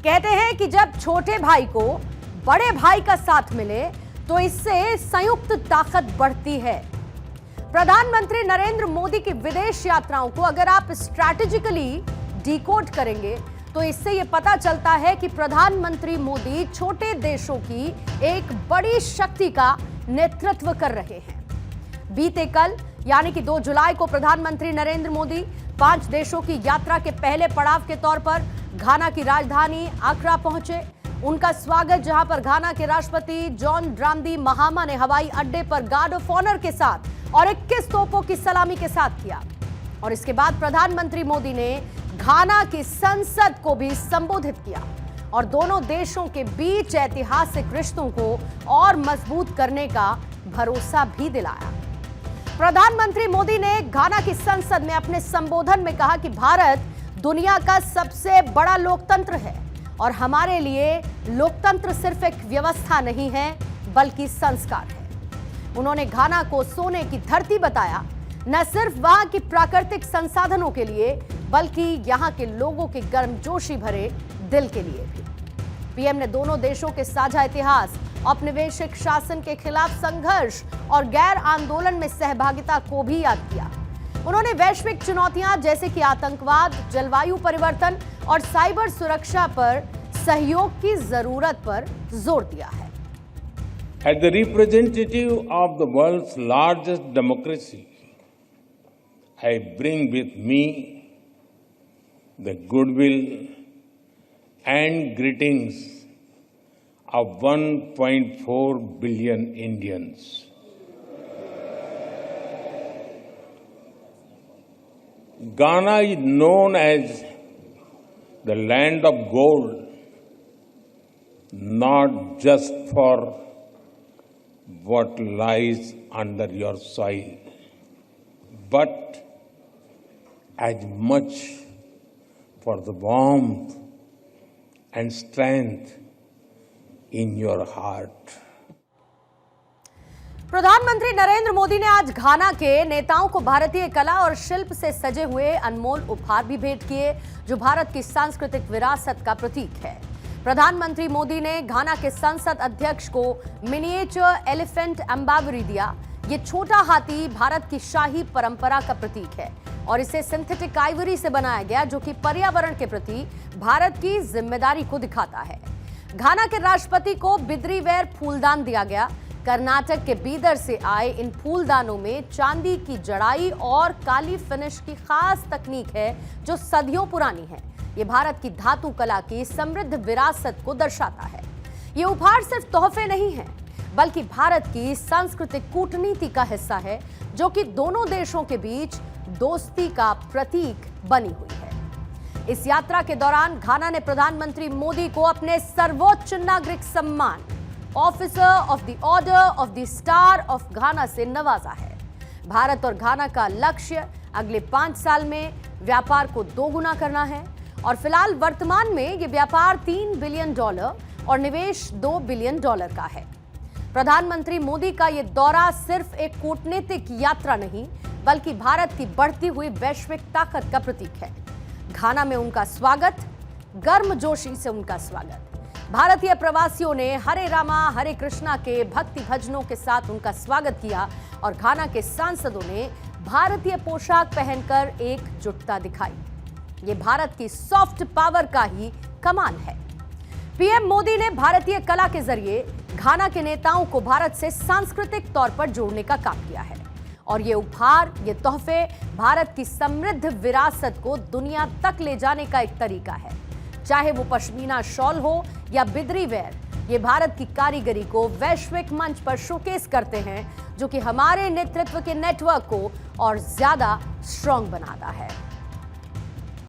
कहते हैं कि जब छोटे भाई को बड़े भाई का साथ मिले तो इससे संयुक्त ताकत बढ़ती है। प्रधानमंत्री नरेंद्र मोदी की विदेश यात्राओं को अगर आप स्ट्रैटेजिकली डिकोड करेंगे तो इससे यह पता चलता है कि प्रधानमंत्री मोदी छोटे देशों की एक बड़ी शक्ति का नेतृत्व कर रहे हैं। बीते कल यानी कि 2 जुलाई को प्रधानमंत्री नरेंद्र मोदी 5 देशों की यात्रा के पहले पड़ाव के तौर पर घाना की राजधानी आक्रा पहुंचे। उनका स्वागत जहां पर घाना के राष्ट्रपति जॉन ड्रामदी महामा ने हवाई अड्डे पर गार्ड ऑफ ऑनर के साथ और 21 तोपों की सलामी के साथ किया। और इसके बाद प्रधानमंत्री मोदी ने घाना की संसद को भी संबोधित किया और दोनों देशों के बीच ऐतिहासिक रिश्तों को और मजबूत करने का भरोसा भी दिलाया। प्रधानमंत्री मोदी ने घाना की संसद में अपने संबोधन में कहा कि भारत दुनिया का सबसे बड़ा लोकतंत्र है और हमारे लिए लोकतंत्र सिर्फ एक व्यवस्था नहीं है बल्कि संस्कार है। उन्होंने घाना को सोने की धरती बताया, न सिर्फ वहां की प्राकृतिक संसाधनों के लिए बल्कि यहां के लोगों के गर्मजोशी भरे दिल के लिए भी। पीएम ने दोनों देशों के साझा इतिहास, औपनिवेशिक शासन के खिलाफ संघर्ष और गैर आंदोलन में सहभागिता को भी याद किया। उन्होंने वैश्विक चुनौतियां जैसे कि आतंकवाद, जलवायु परिवर्तन और साइबर सुरक्षा पर सहयोग की जरूरत पर जोर दिया है। As the representative of the world's largest democracy, I bring with me the goodwill and greetings of 1.4 billion Indians. Ghana is known as the land of gold, not just for what lies under your soil, but as much for the warmth and strength in your heart. प्रधानमंत्री नरेंद्र मोदी ने आज घाना के नेताओं को भारतीय कला और शिल्प से सजे हुए अनमोल उपहार भी भेंट किए, जो भारत की सांस्कृतिक विरासत का प्रतीक है। प्रधानमंत्री मोदी ने घाना के संसद अध्यक्ष को मिनिएचर एलिफेंट एम्बावरी दिया। ये छोटा हाथी भारत की शाही परंपरा का प्रतीक है और इसे सिंथेटिक आइवरी से बनाया गया, जो कि पर्यावरण के प्रति भारत की जिम्मेदारी को दिखाता है। घाना के राष्ट्रपति को बिद्रीवेयर फूलदान दिया गया। कर्नाटक के बीदर से आए इन फूलदानों में चांदी की जड़ाई और काली फिनिश की खास तकनीक है, जो सदियों पुरानी है। ये भारत की धातु कला की समृद्ध विरासत को दर्शाता है। ये उपहार सिर्फ तोहफे नहीं हैं, बल्कि भारत की सांस्कृतिक कूटनीति का हिस्सा है, जो कि दोनों देशों के बीच दोस्ती का प्रतीक बनी हुई है। इस यात्रा के दौरान घाना ने प्रधानमंत्री मोदी को अपने सर्वोच्च नागरिक सम्मान officer of the order of the star of घाना से नवाजा है। भारत और घाना का लक्ष्य अगले 5 साल में व्यापार को दोगुना करना है और फिलहाल वर्तमान में यह व्यापार $3 बिलियन और निवेश $2 बिलियन का है। प्रधानमंत्री मोदी का यह दौरा सिर्फ एक कूटनीतिक यात्रा नहीं, बल्कि भारत की बढ़ती हुई वैश्विक ताकत का प्रतीक है। घाना में उनका स्वागत, गर्मजोशी से उनका स्वागत। भारतीय प्रवासियों ने हरे रामा हरे कृष्णा के भक्ति भजनों के साथ उनका स्वागत किया और घाना के सांसदों ने भारतीय पोशाक पहनकर एकजुटता दिखाई। ये भारत की सॉफ्ट पावर का ही कमाल है। पीएम मोदी ने भारतीय कला के जरिए घाना के नेताओं को भारत से सांस्कृतिक तौर पर जोड़ने का काम किया है और ये उपहार, ये तोहफे भारत की समृद्ध विरासत को दुनिया तक ले जाने का एक तरीका है। चाहे वो पश्मीना शॉल हो या बिद्री वेयर, ये भारत की कारीगरी को वैश्विक मंच पर शोकेस करते हैं, जो कि हमारे नेतृत्व के नेटवर्क को और ज्यादा स्ट्रॉन्ग बनाता है।